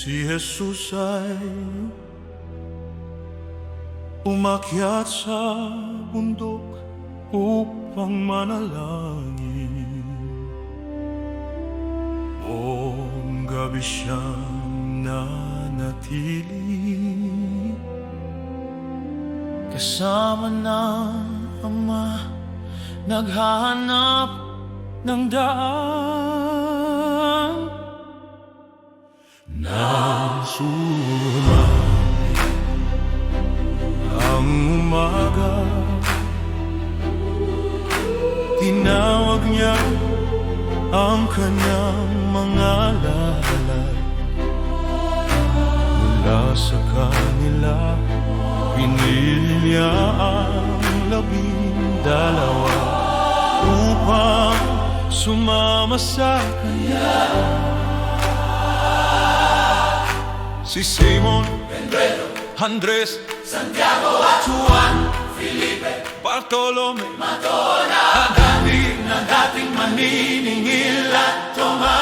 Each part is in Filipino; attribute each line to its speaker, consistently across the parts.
Speaker 1: Si Jesus ay umakyat sa bundok upang manalangin. Buong gabi siyang nanatili kasama ng Ama, naghahanap ng daan. Nasumay ang umaga, tinawag niya ang kanyang mga lalay. Mula sa kanila, pinili niya ang 12 upang sumama sa kanya. Si Simon, Pedro, Andres, Santiago at Juan, Felipe, Bartolome, Madonna, na dating maniningil at Tomas,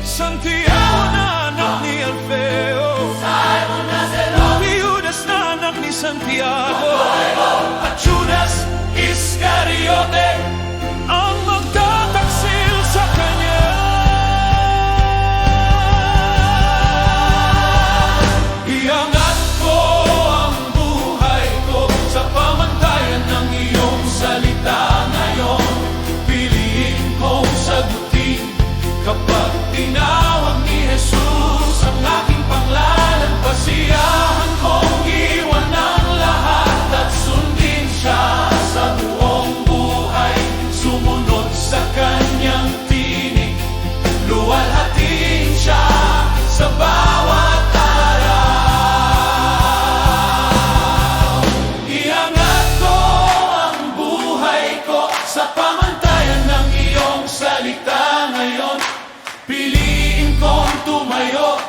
Speaker 1: Santiago na anak ni Alfeo, Simon na Zelote, Judas na anak ni Santiago, at Judas Iscariote ang magtataksil sa kanya. Iangat ko ang buhay ko sa pamantayan ng iyong salita ngayon. Piliin kong sagutin kapag tinawag ni Jesus ang aking pangalan. Pasiyahan kong iwan ang lahat at sundin siya sa buong buhay. Sumunod sa kanyang tinig, luwalhatin siya sa bawat araw. Iangat ko ang buhay ko sa pamantayan ng iyong salita ngayon. Piliin kong tumayo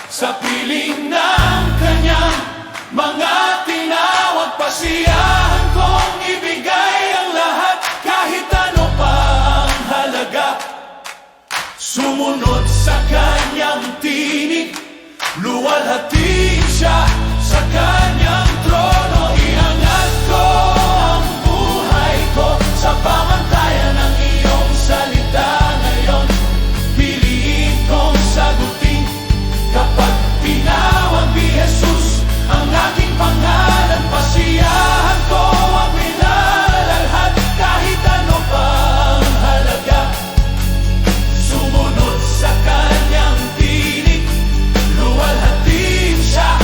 Speaker 1: sa piling ng kanyang mga tinawag. Pasiyahan kong ibigay ang lahat kahit ano pa ang halaga. Sumunod sa kanyang tinig, luwalhatin siya sa kanyang trono. Iangat ko ang buhay ko sa pamantayan ng iyong salita ngayon. Piliin kong sagutin kapag tinawag ni Jesus ang aking pangalan. Pasiyahan ko ang minalalhat kahit ano pa ang halaga. Sumunod sa kanyang tinig, luwalhatin siya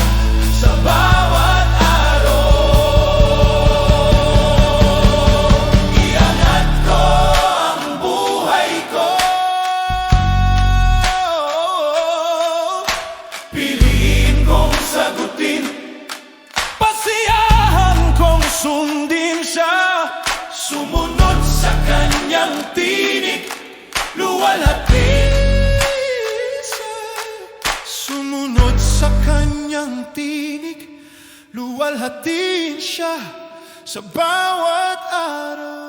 Speaker 1: sa bawat araw. Iangat ko ang buhay ko, piliin kong sagutin, pasiyahan kong sundin siya. Sumunod sa kanyang tinig, luwalhatin siya. Sumunod sa kanyang tinig, luwalhatin siya sa bawat araw.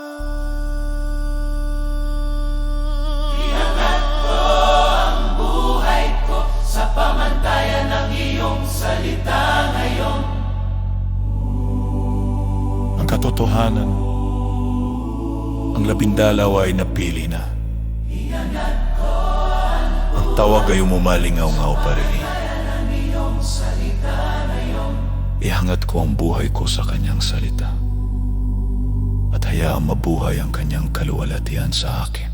Speaker 1: Iangat ko ang buhay ko sa pamantayan ng iyong salita ngayon.
Speaker 2: Ang katotohanan, ang 12 ay napili na. Ang tawag ay umumalingaw-ngaw pa rin. Ihangat ko ang buhay ko sa kanyang salita at hayaang mabuhay ang kanyang kaluwalhatian sa akin.